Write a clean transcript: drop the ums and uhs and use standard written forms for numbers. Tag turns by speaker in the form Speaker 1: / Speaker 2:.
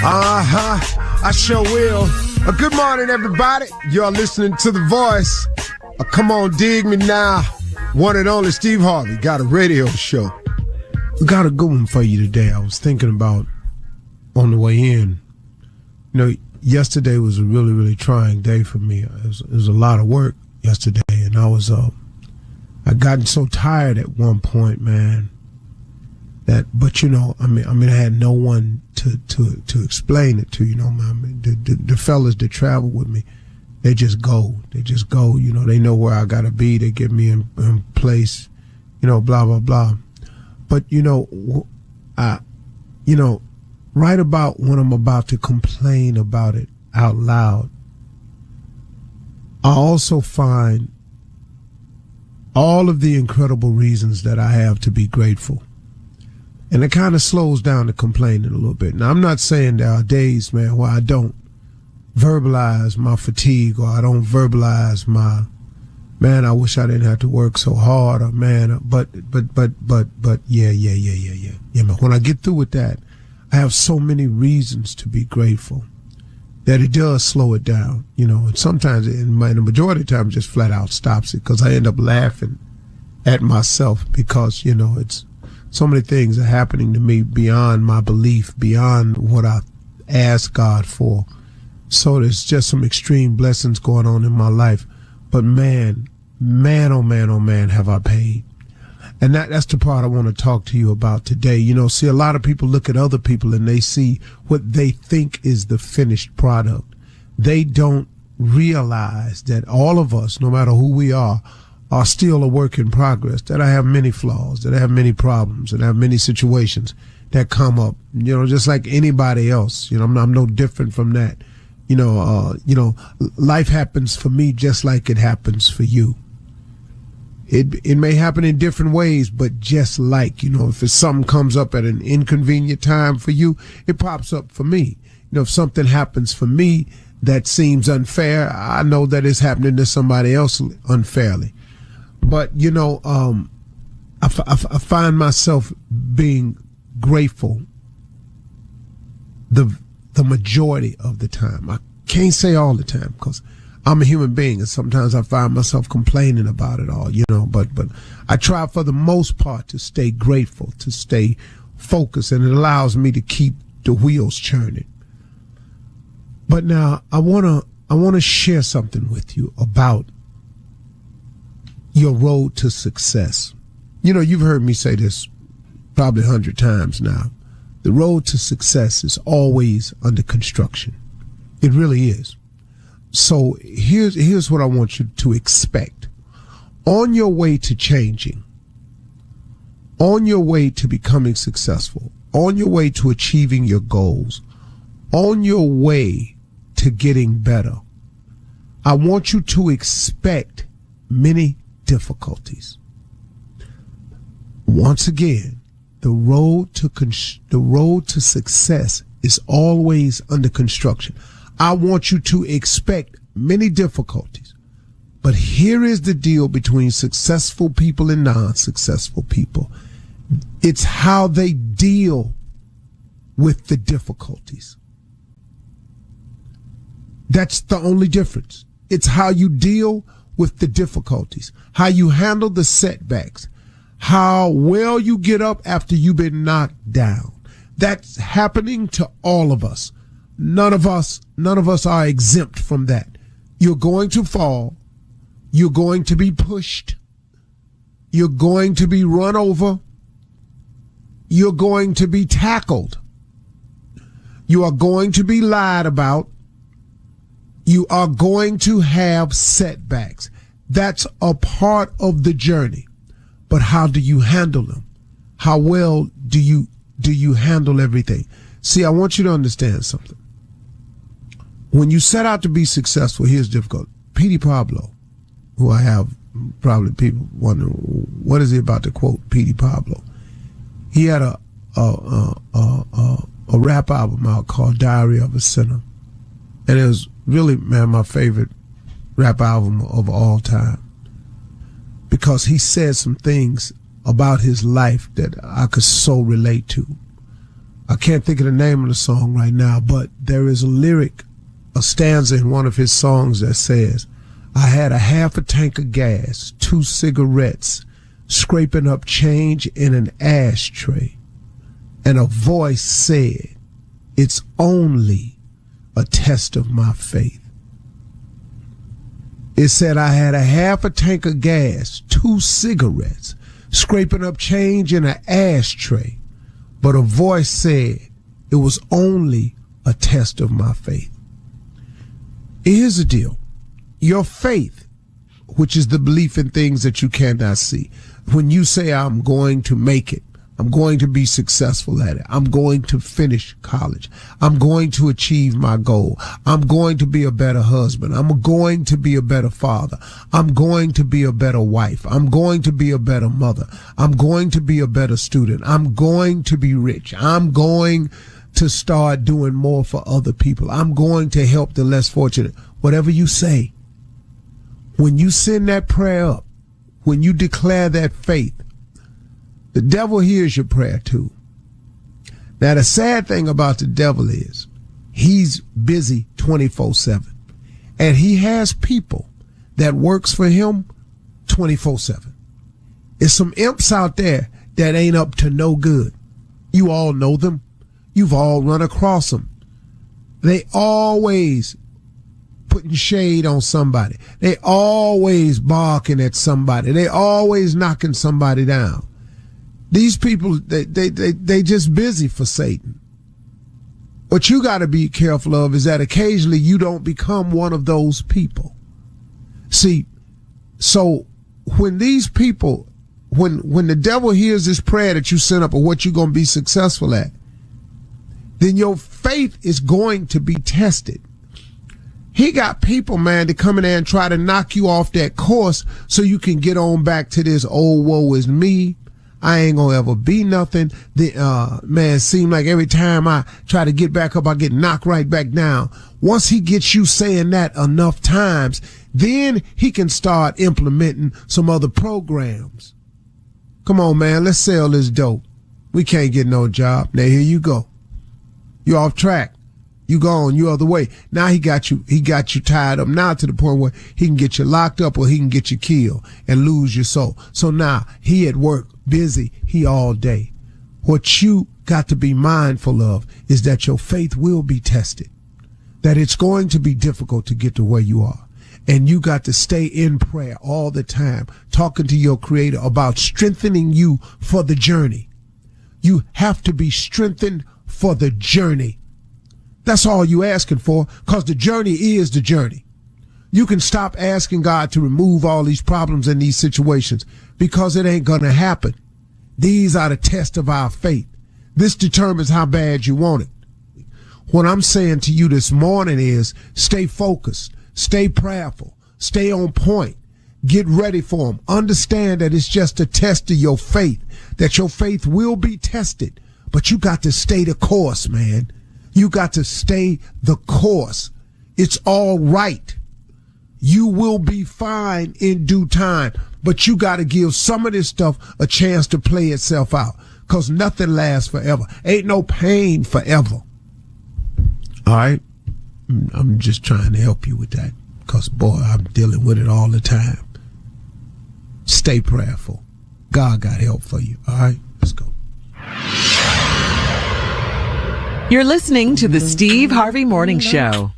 Speaker 1: I sure will. Good morning, everybody. You're listening to The Voice. Come on, dig me now. One and only Steve Harvey got a radio show. We got a good one for you today. I was thinking about on the way in. You know, yesterday was a really, really trying day for me. It was a lot of work yesterday, and I gotten so tired at one point, man. But you know, I mean, I had no one to explain it to. You know, the fellas that travel with me, they just go. You know, they know where I gotta be. They get me in place. You know, blah blah blah. But you know, right about when I'm about to complain about it out loud, I also find all of the incredible reasons that I have to be grateful. And it kind of slows down the complaining a little bit. Now, I'm not saying there are days, man, where I don't verbalize my fatigue, or I don't verbalize my, man, I wish I didn't have to work so hard, or man, but yeah. Man, when I get through with that, I have so many reasons to be grateful that it does slow it down, you know. And sometimes, in the majority of the time, it just flat out stops it, because I end up laughing at myself, because, you know, it's so many things are happening to me beyond my belief, beyond what I asked God for. So there's just some extreme blessings going on in my life. But man, oh man, have I paid. And that's the part I want to talk to you about today. You know, see, a lot of people look at other people and they see what they think is the finished product. They don't realize that all of us, no matter who we are still a work in progress, that I have many flaws, that I have many problems, and I have many situations that come up, you know, just like anybody else. You know, I'm no different from that. You know, life happens for me just like it happens for you. It may happen in different ways, but just like, you know, if something comes up at an inconvenient time for you, it pops up for me. You know, if something happens for me that seems unfair, I know that it's happening to somebody else unfairly. But, you know, I find myself being grateful the majority of the time. I can't say all the time, because I'm a human being, and sometimes I find myself complaining about it all, you know. But I try for the most part to stay grateful, to stay focused, and it allows me to keep the wheels churning. But now I wanna share something with you about your road to success. You know, you've heard me say this probably 100 times now. The road to success is always under construction. It really is. So here's what I want you to expect. On your way to changing, on your way to becoming successful, on your way to achieving your goals, on your way to getting better, I want you to expect many difficulties. Once again, the road to success is always under construction. I want you to expect many difficulties. But here is the deal between successful people and non-successful people. It's how they deal with the difficulties. That's the only difference. It's how you deal with the difficulties, how you handle the setbacks, how well you get up after you've been knocked down. That's happening to all of us. None of us are exempt from that. You're going to fall. You're going to be pushed. You're going to be run over. You're going to be tackled. You are going to be lied about. You are going to have setbacks. That's a part of the journey. But how do you handle them? How well do you handle everything? See, I want you to understand something. When you set out to be successful, here's difficult. Petey Pablo, who I have probably people wondering, what is he about to quote? Petey Pablo. He had a rap album out called Diary of a Sinner. And it was really, man, my favorite rap album of all time. Because he said some things about his life that I could so relate to. I can't think of the name of the song right now, but there is a stanza in one of his songs that says, I had a half a tank of gas, 2 cigarettes, scraping up change in an ashtray. And a voice said, it's only a test of my faith. It said I had a half a tank of gas, 2 cigarettes, scraping up change in an ashtray. But a voice said it was only a test of my faith. Here's the deal. Your faith, which is the belief in things that you cannot see. When you say, I'm going to make it, I'm going to be successful at it, I'm going to finish college, I'm going to achieve my goal, I'm going to be a better husband, I'm going to be a better father, I'm going to be a better wife, I'm going to be a better mother, I'm going to be a better student, I'm going to be rich, I'm going to start doing more for other people, I'm going to help the less fortunate. Whatever you say, when you send that prayer up, when you declare that faith, the devil hears your prayer too. Now, the sad thing about the devil is he's busy 24/7. And he has people that works for him 24/7. There's some imps out there that ain't up to no good. You all know them. You've all run across them. They always putting shade on somebody. They always barking at somebody. They always knocking somebody down. These people, they just busy for Satan. What you got to be careful of is that occasionally you don't become one of those people. See, so when these people, when the devil hears this prayer that you sent up of what you're going to be successful at, then your faith is going to be tested. He got people, man, to come in there and try to knock you off that course so you can get on back to this old woe is me. I ain't gonna ever be nothing. Man, seem like every time I try to get back up, I get knocked right back down. Once he gets you saying that enough times, then he can start implementing some other programs. Come on, man, let's sell this dope. We can't get no job. Now here you go. You off track. You gone, you other way. Now he got you tied up now to the point where he can get you locked up or he can get you killed and lose your soul. So now he at work, busy, he all day. What you got to be mindful of is that your faith will be tested, that it's going to be difficult to get to where you are. And you got to stay in prayer all the time, talking to your creator about strengthening you for the journey. You have to be strengthened for the journey. That's all you asking for, because the journey is the journey. You can stop asking God to remove all these problems and these situations because it ain't going to happen. These are the tests of our faith. This determines how bad you want it. What I'm saying to you this morning is stay focused, stay prayerful, stay on point, get ready for them. Understand that it's just a test of your faith, that your faith will be tested, but you got to stay the course, man. You got to stay the course. It's all right. You will be fine in due time, but you got to give some of this stuff a chance to play itself out, because nothing lasts forever. Ain't no pain forever. All right? I'm just trying to help you with that, because, boy, I'm dealing with it all the time. Stay prayerful. God got help for you. All right? Let's go.
Speaker 2: You're listening to the Steve Harvey Morning Show.